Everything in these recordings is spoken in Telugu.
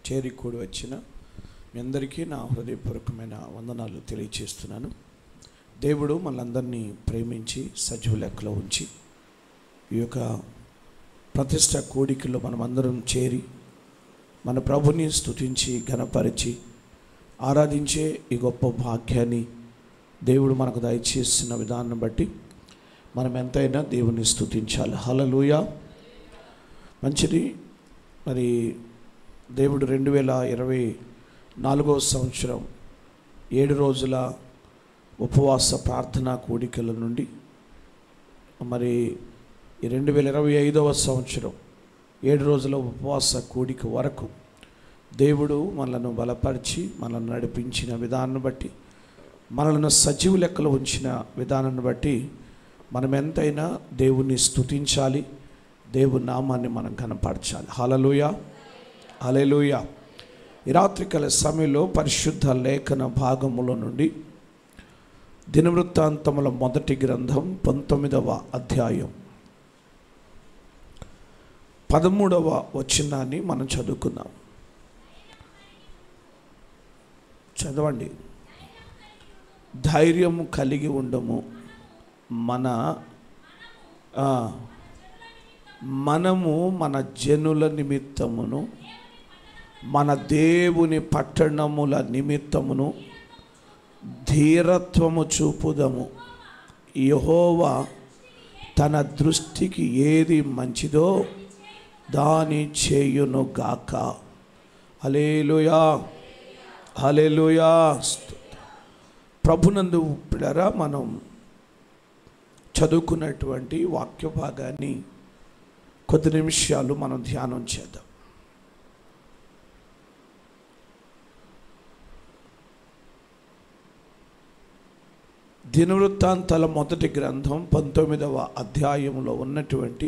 చేరికూడి వచ్చిన మీ అందరికీ నా హృదయపూర్వకమైన వందనాలు తెలియచేస్తున్నాను. దేవుడు మనందరినీ ప్రేమించి సజీవ లెక్కలో ఉంచి ఈ యొక్క ప్రతిష్ట కోడికలో మనమందరం చేరి మన ప్రభుని స్తుతించి ఘనపరిచి ఆరాధించే ఈ గొప్ప భాగ్యాన్ని దేవుడు మనకు దయచేసిన విధానం బట్టి మనం ఎంతైనా దేవుని స్తుతించాలి. హల్లెలూయా. మంచిది. మరి దేవుడు 2024 సంవత్సరం 7 రోజుల ఉపవాస ప్రార్థనా కోడికల నుండి మరి 2025వ సంవత్సరం 7 రోజుల ఉపవాస కోడిక వరకు దేవుడు మనలను బలపరిచి మనల్ని నడిపించిన విధానాన్ని బట్టి మనలను సజీవ లెక్కలో ఉంచిన విధానాన్ని బట్టి మనం ఎంతైనా దేవుని స్తుతించాలి, దేవుని నామాన్ని మనం కనపరచాలి. హల్లెలూయా, హల్లెలూయా. ఈ రాత్రికాల సమయంలో పరిశుద్ధ లేఖన భాగముల నుండి దినవృత్తాంతముల మొదటి గ్రంథం 19వ అధ్యాయం 13వ వచనాన్ని మనం చదువుకుందాం. చదవండి. ధైర్యం కలిగి ఉండము, మనము మన జనుల నిమిత్తమును మన దేవుని పట్టణముల నిమిత్తమును ధీరత్వము చూపుదము. యెహోవా తన దృష్టికి ఏది మంచిదో దాని చేయును గాక. హల్లెలూయా, హల్లెలూయా. ప్రభునందు పిల్లరా, మనం చదువుకున్నటువంటి వాక్య భాగాన్ని కొద్ది నిమిషాలు మనం ధ్యానం చేద్దాం. దినవృత్తాంతాల మొదటి గ్రంథం 19వ అధ్యాయంలో ఉన్నటువంటి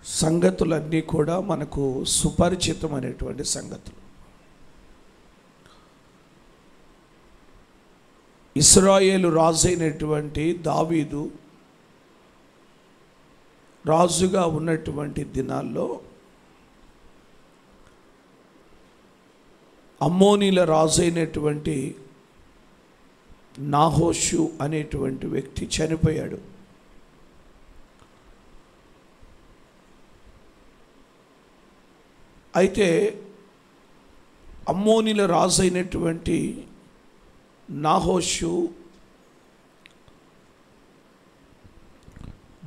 సంగతులన్నీ కూడా మనకు సుపరిచితమైనటువంటి సంగతులు. ఇశ్రాయేలు రాజు అయినటువంటి దావీదు రాజుగా ఉన్నటువంటి దినాల్లో అమ్మోనీల రాజు అయినటువంటి నాహోషు అనేటువంటి వ్యక్తి చనిపోయాడు. అయితే అమ్మోనీల రాజు అయినటువంటి నాహోషు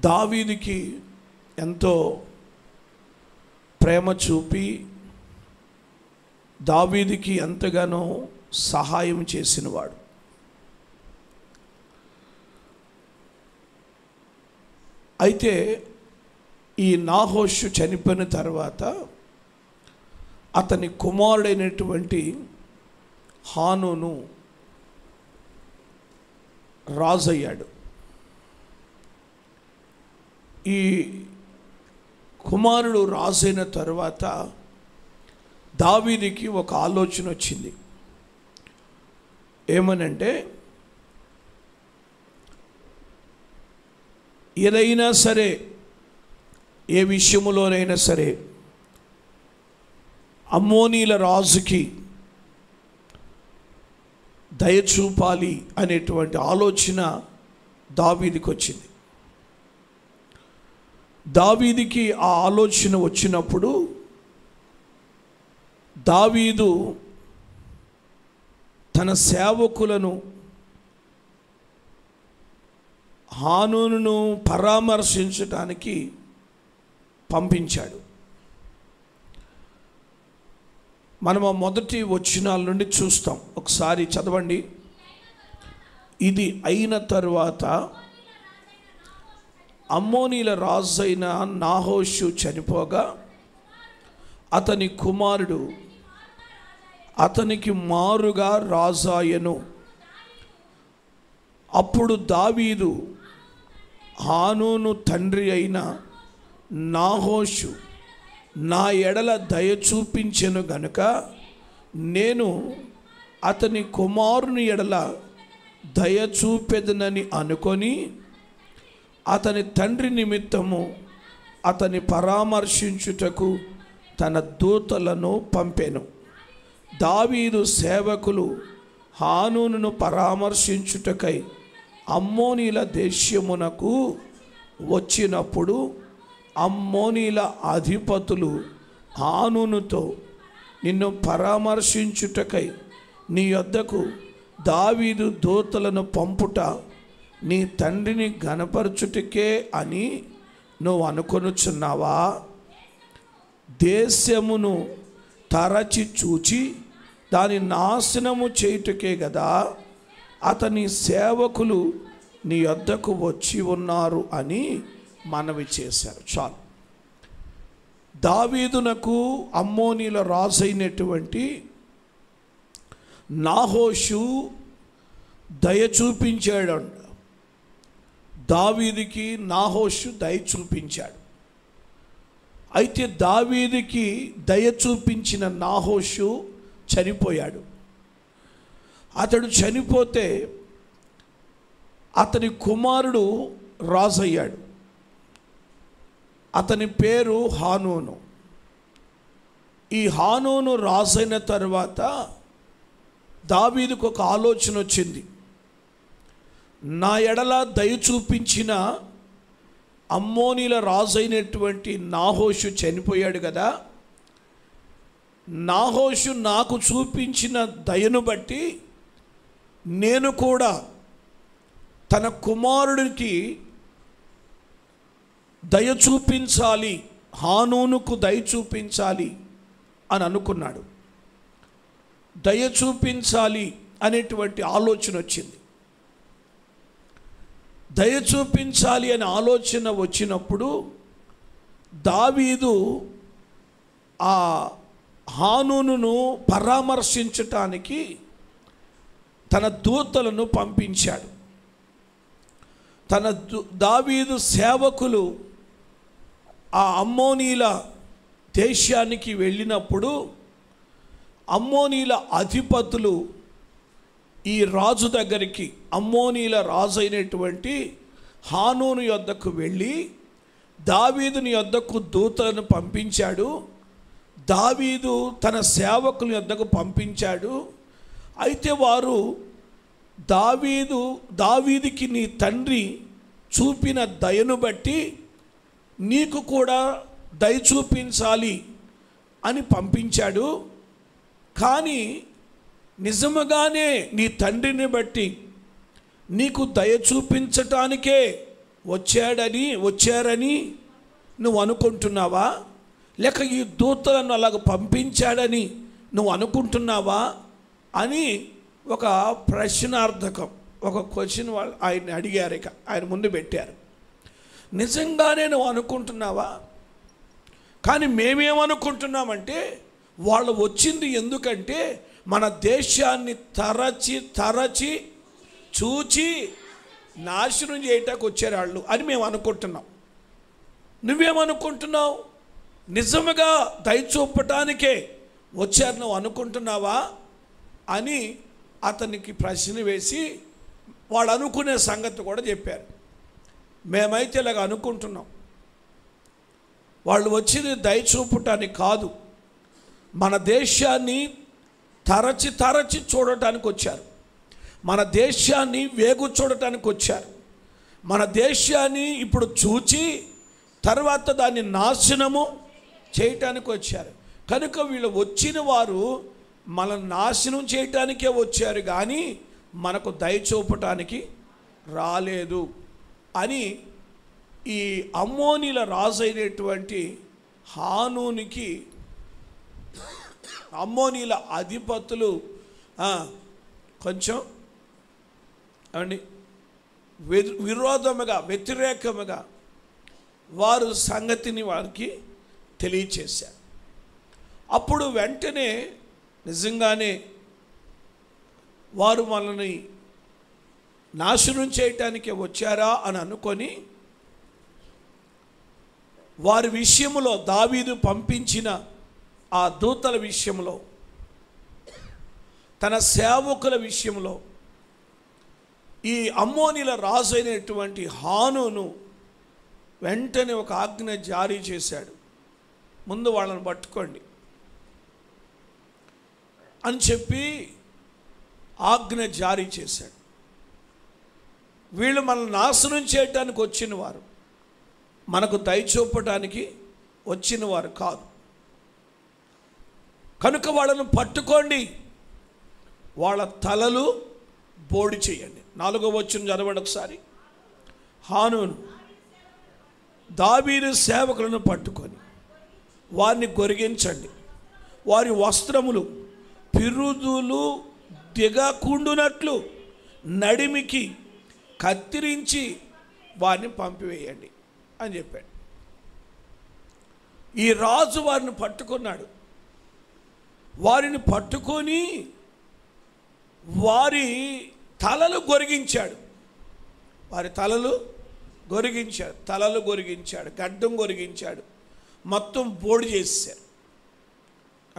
దావీదుకి ఎంతో ప్రేమ చూపి దావీదుకి ఎంతగానో సహాయం చేసినవాడు. అయితే ఈ నాహోషు చనిపోయిన తర్వాత అతని కుమారుడైనటువంటి హానూను రాజయ్యాడు. ఈ కుమారుడు రాజైన తర్వాత దావీదుకి ఒక ఆలోచన వచ్చింది. ఏమనంటే, ఏదైనా సరే, ఏ విషయములోనైనా సరే అమ్మోనీల రాజుకి దయచూపాలి అనేటువంటి ఆలోచన దావీదుకి వచ్చింది. దావీదుకి ఆ ఆలోచన వచ్చినప్పుడు దావీదు తన సేవకులను హానూనును పరామర్శించడానికి పంపించాడు. మనం ఆ మొదటి వచనాల నుండి చూస్తాం. ఒకసారి చదవండి. ఇది అయిన తరువాత అమ్మోనీల రాజు అయిన నాహోషు చనిపోగా అతని కుమారుడు అతనికి మారుగా రాజాయను. అప్పుడు దావీదు హానూను తండ్రి అయిన నాహోషు నా ఎడల దయ చూపించెను గనుక నేను అతని కుమారుని ఎడల దయ చూపెదనని అనుకొని అతని తండ్రి నిమిత్తము అతని పరామర్శించుటకు తన దూతలను పంపెను. దావీదు సేవకులు హానూనును పరామర్శించుటకై అమ్మోనీల దేశమునకు వచ్చినప్పుడు అమ్మోనీల అధిపతులు హానూనుతో, నిన్ను పరామర్శించుటకై నీ యొద్దకు దావీదు దూతలను పంపుట నీ తండ్రిని ఘనపరచుటకే అని నువ్వు అనుకొనుచున్నావా? దేశమును తరచి చూచి దాని నాశనము చేయుటకే కదా అతని సేవకులు నీ యొద్దకు వచ్చి ఉన్నారు అని మనవి చేశారు. చాలు. దావీదునకు అమ్మోనీల రాజైనటువంటి నాహోషు దయ చూపించాడంట. దావీదుకి నాహోషు దయ చూపించాడు. అయితే దావీదుకి దయ చూపించిన నాహోషు చనిపోయాడు. అతడు చనిపోతే అతని కుమారుడు రాజయ్యాడు. అతని పేరు హానూను. ఈ హానూను రాజైన తర్వాత దావీదుకు ఒక ఆలోచన వచ్చింది. నా ఎడల దయ చూపించిన అమ్మోనీల రాజైనటువంటి నాహోషు చనిపోయాడు కదా, నాహోషు నాకు చూపించిన దయను బట్టి నేను కూడా తన కుమారుడికి దయ చూపించాలి, హానూనుకు దయ చూపించాలి అని అనుకున్నాడు. దయ చూపించాలి అనేటువంటి ఆలోచన వచ్చింది. దయ చూపించాలి అనే ఆలోచన వచ్చినప్పుడు దావీదు ఆ హానూనును పరామర్శించటానికి తన దూతలను పంపించాడు. దావీదు సేవకులు ఆ అమ్మోనీల దేశానికి వెళ్ళినప్పుడు అమ్మోనీల అధిపతులు ఈ రాజు దగ్గరికి, అమ్మోనీల రాజు అయినటువంటి హానూను యొద్దకు వెళ్ళి దావీదుని యొద్దకు దూతలను పంపించాడు. దావీదు తన సేవకుల యొద్దకు పంపించాడు. అయితే వారు దావీదుకి నీ తండ్రి చూపిన దయను బట్టి నీకు కూడా దయ చూపించాలి అని పంపించాడు. కానీ నిజముగానే నీ తండ్రిని బట్టి నీకు దయ చూపించటానికే వచ్చారని నువ్వు అనుకుంటున్నావా? లేక ఈ దూతలను అలాగ పంపించాడని నువ్వు అనుకుంటున్నావా అని ఒక ప్రశ్నార్థకం, ఒక క్వశ్చన్ వాళ్ళు ఆయన అడిగారు. ఇక ఆయన ముందు పెట్టారు. నిజంగానే నువ్వు అనుకుంటున్నావా? కానీ మేమేమనుకుంటున్నామంటే వాళ్ళు వచ్చింది ఎందుకంటే మన దేశాన్ని తరచి చూచి నాశనం చేయటానికి వచ్చారు వాళ్ళు అని మేము అనుకుంటున్నాం. నువ్వేమనుకుంటున్నావు? నిజముగా దయ చూపటానికే వచ్చారు నువ్వు అనుకుంటున్నావా అని అతనికి ప్రశ్న వేసి వాడు అనుకునే సంగతి కూడా చెప్పారు. మేమైతే ఇలాగ అనుకుంటున్నాం, వాళ్ళు వచ్చింది దయ చూపటానికి కాదు, మన దేశాన్ని తరచి చూడటానికి వచ్చారు, మన దేశాన్ని వేగు చూడటానికి వచ్చారు, మన దేశాన్ని ఇప్పుడు చూచి తర్వాత దాన్ని నాశనము చేయటానికి వచ్చారు. కనుక వీళ్ళు వచ్చిన వారు మన నాశనం చేయటానికే వచ్చారు కానీ మనకు దయ చూపటానికి రాలేదు అని ఈ అమ్మోనీల రాజు అయినటువంటి హానూనికి అమ్మోనీల అధిపతులు కొంచెం అండి వ్యతిరేకముగా వారు సంగతిని వారికి తెలియచేశారు. అప్పుడు వెంటనే నిజంగానే వారు మనల్ని నాశనం చేయటానికి వచ్చారా అని అనుకొని వారి విషయంలో దావీదు పంపించిన ఆ దూతల విషయంలో, తన సేవకుల విషయంలో ఈ అమ్మోనీల రాజు అయినటువంటి హానూను వెంటనే ఒక ఆజ్ఞ జారీ చేశాడు. ముందు వాళ్ళని పట్టుకోండి అని చెప్పి ఆజ్ఞ జారీ చేశాడు. వీళ్ళు మనల్ని నాశనం చేయడానికి వచ్చిన వారు, మనకు దయ చూపడానికి వచ్చిన వారు కాదు. కనుక వాళ్ళను పట్టుకోండి, వాళ్ళ తలలు బోడి చేయండి. 4వ వచనం చదవండి ఒకసారి. హానూను దావీదు సేవకులను పట్టుకొని వారిని గొరిగించండి, వారి వస్త్రములు పిరుదులు దిగకుండునట్లు నడిమికి కత్తిరించి వారిని పంపివేయండి అని చెప్పాడు. ఈ రాజు వారిని పట్టుకున్నాడు. వారిని పట్టుకొని వారి తలలు గొరిగించాడు. వారి తలలు గొరిగించాడు, గడ్డం గొరిగించాడు, మొత్తం బోడి చేసేసారు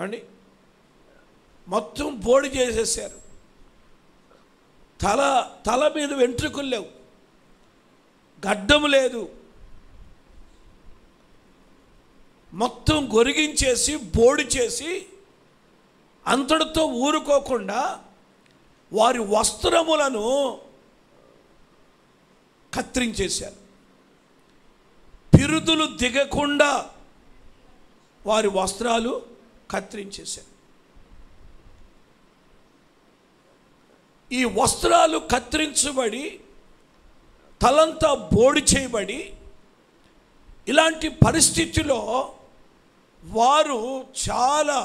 అండి. మొత్తం బోడి చేసేసారు. తల మీద వెంట్రుకలు లేవు, గడ్డము లేదు, మొత్తం గొరిగించేసి బోడి చేసి అంతటితో ఊరుకోకుండా వారి వస్త్రములను కత్తిరించేశారు. పిరుదులు దిగకుండా వారి వస్త్రాలు కత్తిరించేశారు. ఈ వస్త్రాలు కత్తిరించబడి తలంతా బోడి చేయబడి ఇలాంటి పరిస్థితిలో వారు చాలా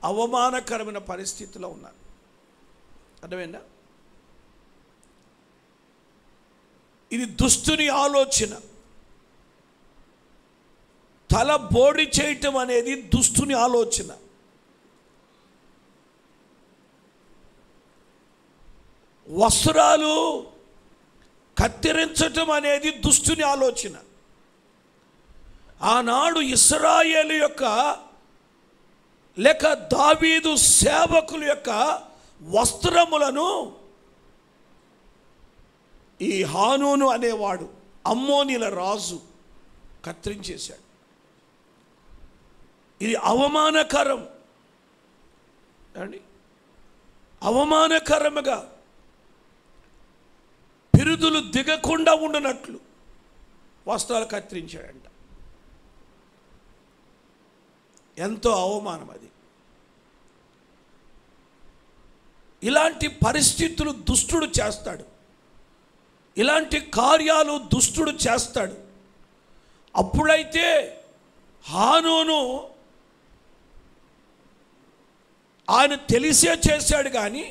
అవమానకరమైన పరిస్థితిలో ఉన్నారు. అర్థమైందా? ఇది దుష్టుని ఆలోచన. తల బోడి చేయటం అనేది దుష్టుని ఆలోచన. వస్త్రాలు కత్తిరించటం అనేది దుష్టుని ఆలోచన. ఆనాడు ఇశ్రాయేలు యొక్క లేక దావీదు సేవకుల యొక్క వస్త్రములను ఈ హానూను అనేవాడు అమ్మోనీల రాజు కత్తిరించేశాడు. ఇది అవమానకరం అండి. అవమానకరముగా పిరుదులు దిగకుండా ఉండనట్లు వస్త్రాలు కత్తిరించాడంట. ఎంతో అవమానం అది. ఇలాంటి పరిస్థితులు దుష్టుడు చేస్తాడు, ఇలాంటి కార్యాలు దుష్టుడు చేస్తాడు. అప్పుడైతే హానూను ఆయన తెలిసే చేశాడు, కానీ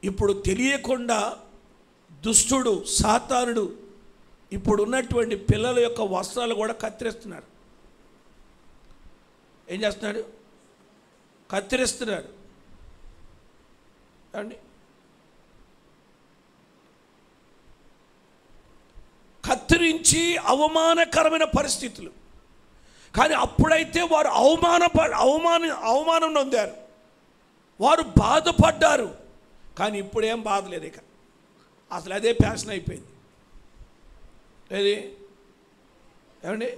ఇప్పుడు తెలియకుండా దుష్టుడు సాతానుడు ఇప్పుడు ఉన్నటువంటి పిల్లల యొక్క వస్త్రాలు కూడా కత్తిరిస్తున్నాడు. ఏం చేస్తున్నాడు? కత్తిరిస్తున్నాడు అండి. కత్తిరించి అవమానకరమైన పరిస్థితులు. కానీ అప్పుడైతే వారు అవమానం నొందారు, వారు బాధపడ్డారు. కానీ ఇప్పుడేం బాధ లేదు, ఇక అసలు అదే ఫ్యాషన్ అయిపోయింది. ఏది ఏమండి?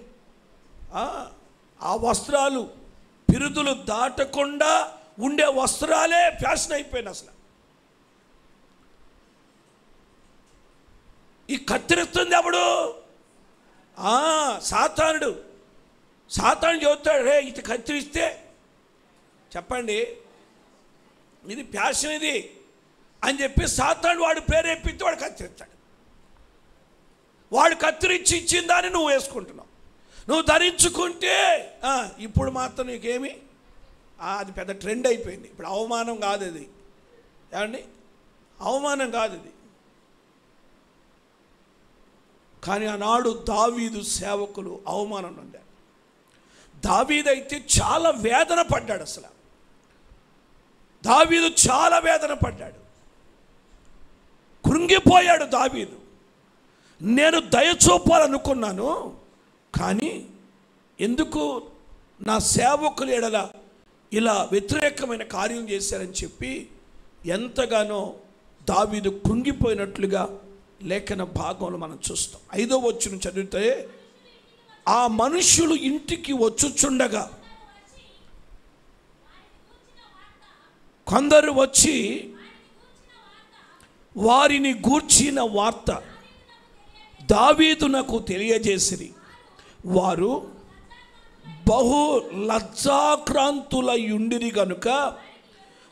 ఆ వస్త్రాలు పిరుదులు దాటకుండా ఉండే వస్త్రాలే ఫ్యాషన్ అయిపోయింది. అసలు ఈ కత్తిరిస్తుంది ఎవడు? సాతానుడు. సాతానుడు చెబుతాడు, రే ఇది కత్తిరిస్తే చెప్పండి ఇది ఫ్యాషన్ ఇది అని చెప్పి సాతానుడు వాడు ప్రేరేపిస్తే వాడు కత్తిరిస్తాడు. వాడు కత్తిరించి ఇచ్చిన దాన్ని నువ్వు వేసుకుంటున్నావు, నువ్వు ధరించుకుంటే ఇప్పుడు మాత్రం నీకేమి అది పెద్ద ట్రెండ్ అయిపోయింది. ఇప్పుడు అవమానం కాదు అది, ఏమండి? అవమానం కాదు అది. కానీ ఆనాడు దావీదు సేవకులు అవమానం పొందారు. దావీదు అయితే చాలా వేదన పడ్డాడు. అసలు దావీదు చాలా వేదన పడ్డాడు, కృంగిపోయాడు దావీదు. నేను దయ చూపాలనుకున్నాను, కానీ ఎందుకు నా సేవకులు ఎడల ఇలా వ్యతిరేకమైన కార్యం చేశారని చెప్పి ఎంతగానో దావీదు కృంగిపోయినట్లుగా లేఖన భాగంలో మనం చూస్తాం. 5వ వచనం చదివితే ఆ మనుష్యులు ఇంటికి వచ్చుచుండగా కొందరు వచ్చి వారిని గూర్చిన వార్త దావీదునకు తెలియజేసిరి. వారు బహు లజ్జాక్రాంతులయుండిరి గనుక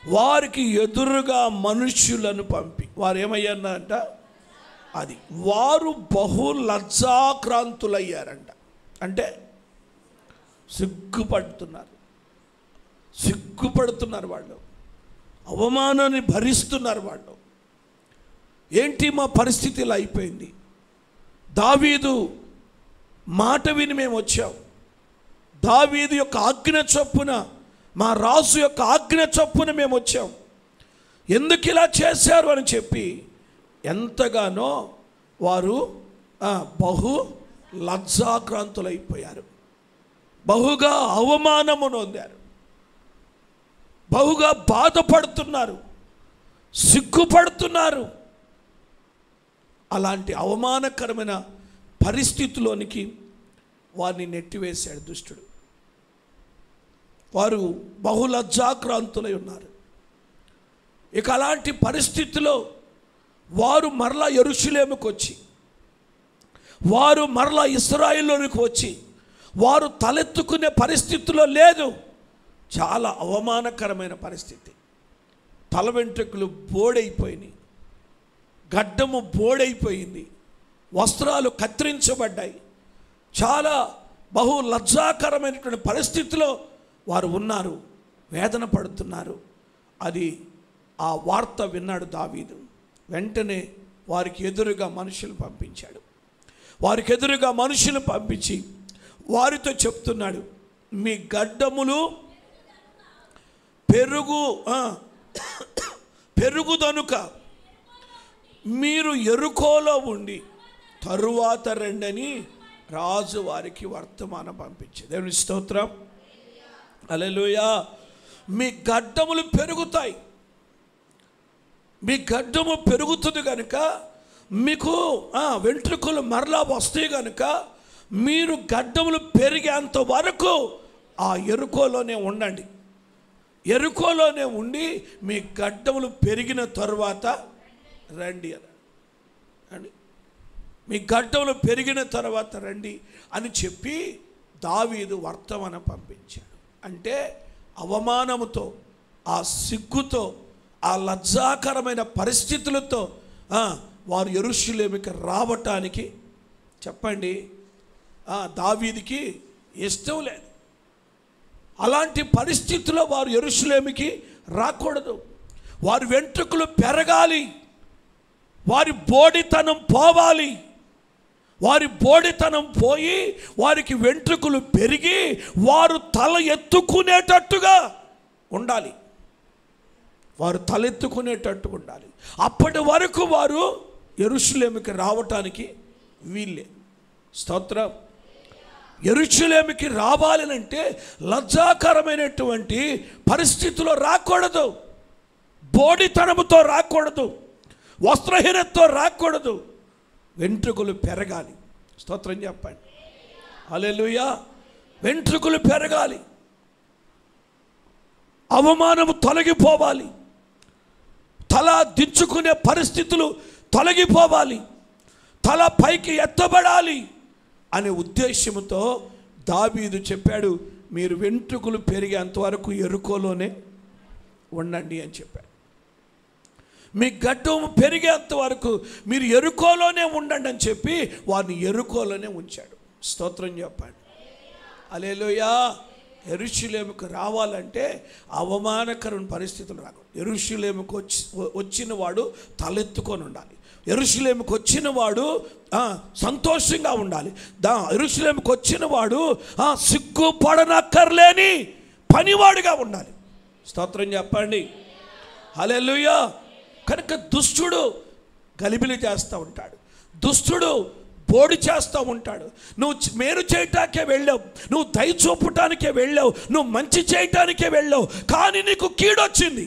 వారికి ఎదురుగా మనుష్యులను పంపి, వారు ఏమయ్యారంట, అది వారు బహు లజ్జాక్రాంతులయ్యారంట. అంటే సిగ్గుపడుతున్నారు వాళ్ళు, అవమానాన్ని భరిస్తున్నారు వాళ్ళు. ఏంటి మా పరిస్థితి ఇలా అయిపోయింది, దావీదు మాట విని మేము వచ్చాం, దావీదు యొక్క ఆజ్ఞ చొప్పున, మా రాజు యొక్క ఆజ్ఞ చొప్పున మేము వచ్చాం, ఎందుకు ఇలా చేశారు అని చెప్పి ఎంతగానో వారు బహు లజ్జాక్రాంతులైపోయారు, బహుగా అవమానము నొందారు, బహుగా బాధపడుతున్నారు, సిగ్గుపడుతున్నారు. అలాంటి అవమానకరమైన పరిస్థితిలోనికి వారిని నెట్టివేశాడు దుష్టుడు. వారు బహులజ్జాక్రాంతులై ఉన్నారు. ఇక అలాంటి పరిస్థితిలో వారు మరలా యెరూషలేముకు వచ్చి, వారు మరలా ఇశ్రాయేలులోనికి వచ్చి వారు తలెత్తుకునే పరిస్థితిలో లేదు. చాలా అవమానకరమైన పరిస్థితి. తల వెంట్రుకలు బోడైపోయినాయి, గడ్డము బోడైపోయింది, వస్త్రాలు కత్తిరించబడ్డాయి. చాలా బహు లజ్జాకరమైనటువంటి పరిస్థితిలో వారు ఉన్నారు, వేదన పడుతున్నారు. అది ఆ వార్త విన్నాడు దావీదు. వెంటనే వారికి ఎదురుగా మనుషులు పంపించాడు. వారికి ఎదురుగా మనుషులు పంపించి వారితో చెప్తున్నాడు, మీ గడ్డములు పెరుగుదనుక మీరు యెరికోలో ఉండి తరువాత రండని రాజు వారికి వర్తమానం పంపించాడు. దేవుని స్తోత్రం, హల్లెలూయా. మీ గడ్డములు పెరుగుతాయి, మీ గడ్డము పెరుగుతుంది కనుక మీకు వెంట్రుకలు మరలా వస్తాయి కనుక మీరు గడ్డములు పెరిగేంత వరకు ఆ యెరికోలోనే ఉండండి, యెరికోలోనే ఉండి మీ గడ్డములు పెరిగిన తరువాత రండి అని, మీ గడ్డములు పెరిగిన తర్వాత రండి అని చెప్పి దావీదు వర్తమానం పంపించాడు. అంటే అవమానముతో, ఆ సిగ్గుతో, ఆ లజ్జాకరమైన పరిస్థితులతో వారు యెరూషలేముకి రావటానికి చెప్పండి దావీదుకి ఇష్టం లేదు. అలాంటి పరిస్థితుల్లో వారు యెరూషలేముకి రాకూడదు. వారి వెంట్రుకలు పెరగాలి, వారి బోడితనం పోవాలి, వారి బోడితనం పోయి వారికి వెంట్రుకలు పెరిగి వారు తల ఎత్తుకునేటట్టుగా ఉండాలి, వారు తలెత్తుకునేటట్టుగా ఉండాలి. అప్పటి వరకు వారు యెరూషలేముకి రావటానికి వీళ్ళే. స్తోత్రం. యెరూషలేముకి రావాలనంటే లజ్జాకరమైనటువంటి పరిస్థితిలో రాకూడదు, బోడితనముతో రాకూడదు, వస్త్రహీనతతో రాకూడదు, వెంట్రుకలు పెరగాలి. స్తోత్రం చెప్పండి, హల్లెలూయా. వెంట్రుకలు పెరగాలి, అవమానము తొలగిపోవాలి, తల దించుకునే పరిస్థితులు తొలగిపోవాలి, తల పైకి ఎత్తబడాలి అనే ఉద్దేశంతో దావీదు చెప్పాడు, మీరు వెంట్రుకలు పెరిగేంతవరకు యెరికోలోనే ఉండండి అని చెప్పాడు. మీ గడ్డం పెరిగేంత వరకు మీరు యెరికోలోనే ఉండండి అని చెప్పి వారిని యెరికోలోనే ఉంచాడు. స్తోత్రం చెప్పండి, హల్లెలూయా. యెరూషలేముకు రావాలంటే అవమానకరమైన పరిస్థితులు రాకూడదు. యెరూషలేముకు వచ్చిన వాడు తలెత్తుకొని ఉండాలి, యెరూషలేముకు వచ్చిన వాడు సంతోషంగా ఉండాలి, యెరూషలేముకు వచ్చిన వాడు సిగ్గుపడనక్కర్లేని పనివాడిగా ఉండాలి. స్తోత్రం చెప్పండి, హల్లెలూయా. కనుక దుష్టుడు గలిబిలి చేస్తూ ఉంటాడు, దుష్టుడు బోడి చేస్తూ ఉంటాడు. నువ్వు మేలు చేయటానికే వెళ్ళావు, నువ్వు దయ చూపటానికే వెళ్ళావు, నువ్వు మంచి చేయటానికే వెళ్ళావు, కానీ నీకు కీడొచ్చింది,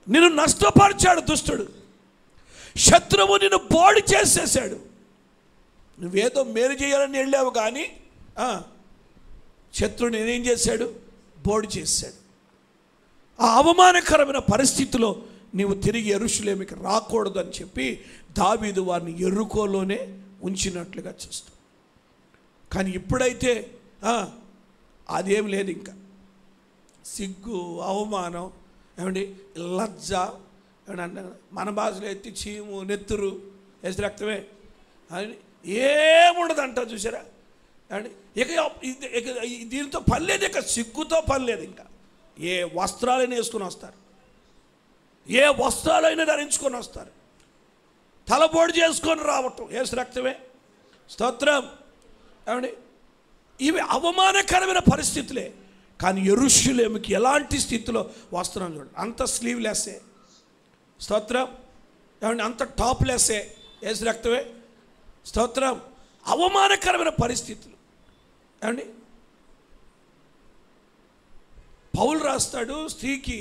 నిన్ను నష్టపరిచాడు దుష్టుడు, శత్రువు నిన్ను బోడి చేసేసాడు. నువ్వేదో మేలు చేయాలని వెళ్ళావు కానీ శత్రువుని నేనేం చేశాడు? బోడి చేశాడు. ఆ అవమానకరమైన పరిస్థితిలో నీవు తిరిగి యెరూషలేముకి రాకూడదు అని చెప్పి దావీదు వారిని యెరికోలోనే ఉంచినట్లుగా చూస్తాం. కానీ ఇప్పుడైతే అదేం లేదు. ఇంకా సిగ్గు, అవమానం, ఏమండి లజ్జ, ఏమన్నా మన భాషలో ఎత్తి చీము, నెత్తురు, వేసి రక్తమే అని ఏముండదంట. చూసారా? ఏమండి ఇక దీనితో పని లేదు, ఇక సిగ్గుతో పని లేదు. ఇంకా ఏ వస్త్రాలైనా వేసుకొని వస్తారు, ఏ వస్త్రాలైనా ధరించుకొని వస్తారు, తలబోడు చేసుకొని రావటం, వేసి రక్తమే. స్తోత్రం. ఏమండి ఇవి అవమానకరమైన పరిస్థితులే. కానీ యెరూషలేముకి ఎలాంటి స్థితిలో వస్త్రం చూడండి, అంత స్లీవ్లెస్సే. స్తోత్రం. ఏమండి అంత టాప్లెస్సే, వేసి రక్తమే. స్తోత్రం. అవమానకరమైన పరిస్థితులు. ఏమండి పౌలు రాస్తాడు, స్త్రీకి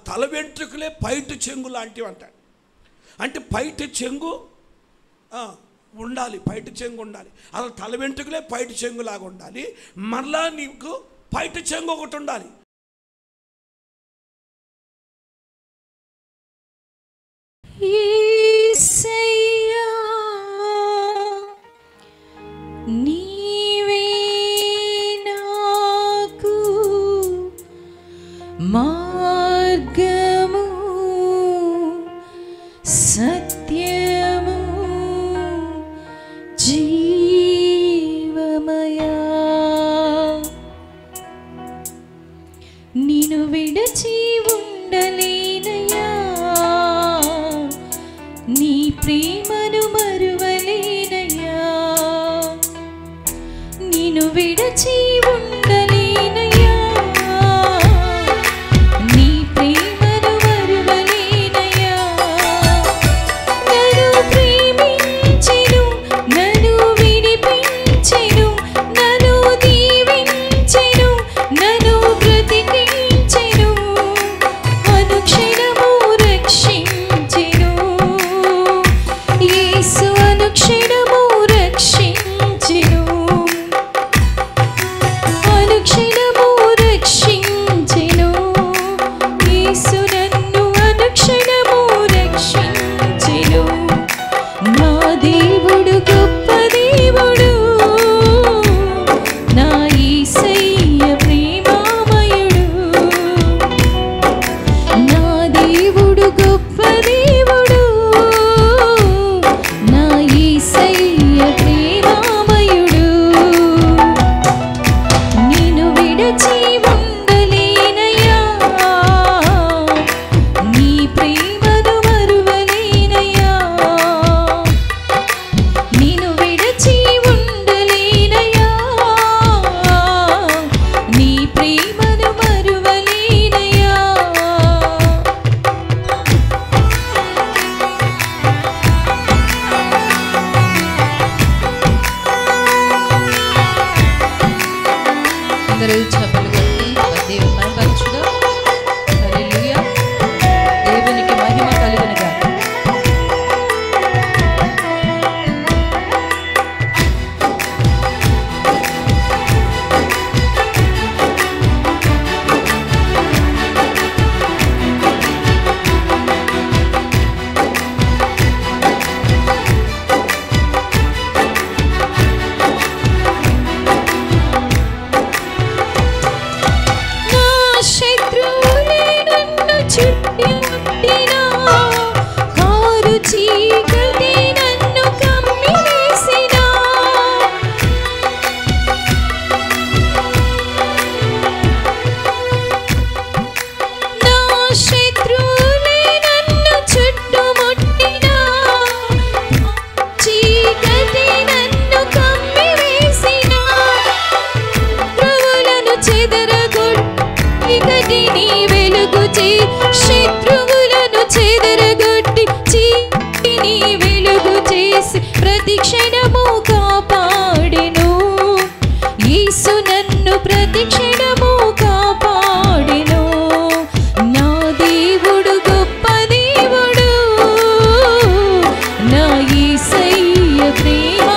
తల వెంట్రుకలే పైటు చెంగు లాంటివి అంటాడు. అంటే పైటు చెంగు ఉండాలి, పైటు చెంగు ఉండాలి. అసలు తల వెంట్రుకలే పైటు చెంగులాగా ఉండాలి. మరలా నీకు పైటు చెంగు ఒకటి ఉండాలి. నీవే నాకు మార్గము, సత్యము, జీవమయా. నిన్ను విడచి ఉండలేనయ్యా, నీ ప్రేమను మరువలేనయ్యా. నిన్ను విడచి ఉండలేనయ్యా, నీ ప్రేమను మరువలేనయ్యా. నన్ను ప్రేమించెను, నన్ను విడిపించెను, నన్ను దీవించెను, నన్ను బ్రతికించెను, అనుక్షణము రక్షించెను. యేసు అనుక్షణము రక్షించెను, అనుక్షణము రక్షించెను. యేసు నన్ను అనుక్షణము రక్షించెను. నా దేవుడు గొప్ప దేవుడు, నా యేసయ్య ప్రేమామయుడు. నా దేవుడు గొప్ప దేవుడు, నా యేసయ్య ప్రేమామయుడు. నిన్ను విడచి ఉండలేనయ్యా, నీ ప్రేమను మరువలేనయ్యా. నిన్ను విడచి ఉండలేనయ్యా, నీ ప్రేమను మరువలేనయ్యా. అందరూ చప్పట్లు కొట్టి దేవుని మహిమపరచుదాం. హల్లెలూయా. దేవునికి మహిమ కలుగును గాక. నా శత్రువులే నన్ను చుట్టుముట్టినా, కారు చీకటి నన్ను కమ్మివేసినా, నా శత్రువులే నన్ను చుట్టుముట్టినా, చీకటి నన్ను కమ్మివేసినా, ప్రభువులను చెదరగొట్టి చీకటిని వెలుగు చే, శత్రువులను చెదరగొట్టి చీకటిని వెలుగు చేసి ప్రతి క్షణము కాపాడెను. యేసు నన్ను ప్రతి క్షణము కాపాడెను. నా దేవుడు గొప్ప దేవుడు, నా యేసయ్య ప్రేమ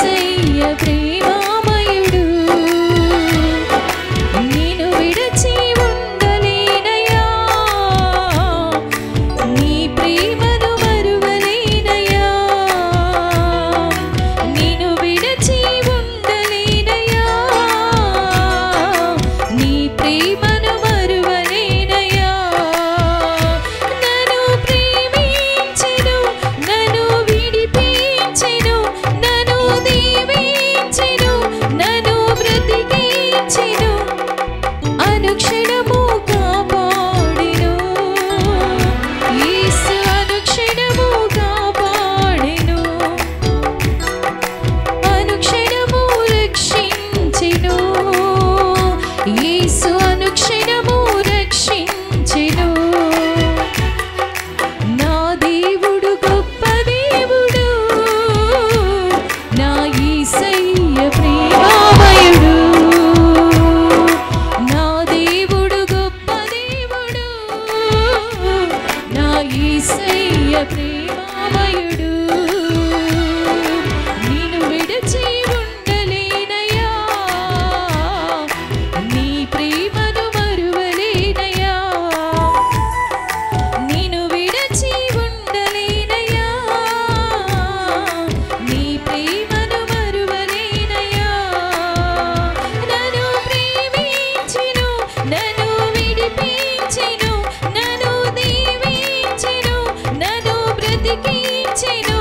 యేసయ్య ప్రేమామయుడు నిన్ను విడిచి ఉండలేనయ్యా నీ ప్రేమను మరువలేనయ్యా నిన్ను విడిచి ఉండలేనయ్యా నీ ప్రేమను మరువలేనయ్యా నన్ను ప్రేమించెను నన్ను విడిపించెను నన్ను దీవించెను నన్ను బ్రతికించెను అనుక్షణము కాపాడెను యేసు అనుక్షణము కాపాడెను అనుక్షణము రక్షించెను యేసు అనుక్షణము రక్షించెను నా దేవుడు గొప్ప దేవుడు నా యేసయ్య ప్రేమామయుడు నా దేవుడు గొప్ప దేవుడు నా యేసయ్య ప్రేమామయుడు నిన్ను విడిచి ఉండలేనయ్యా నీ ప్రేమను మరువలేనయ్యా నిన్ను విడిచి ఉండలేనయ్యా నీ ప్రేమను మరువలేనయ్యా నన్ను ప్రేమించెను నన్ను విడిపించెను నన్ను దీవించెను నన్ను బ్రతికించెను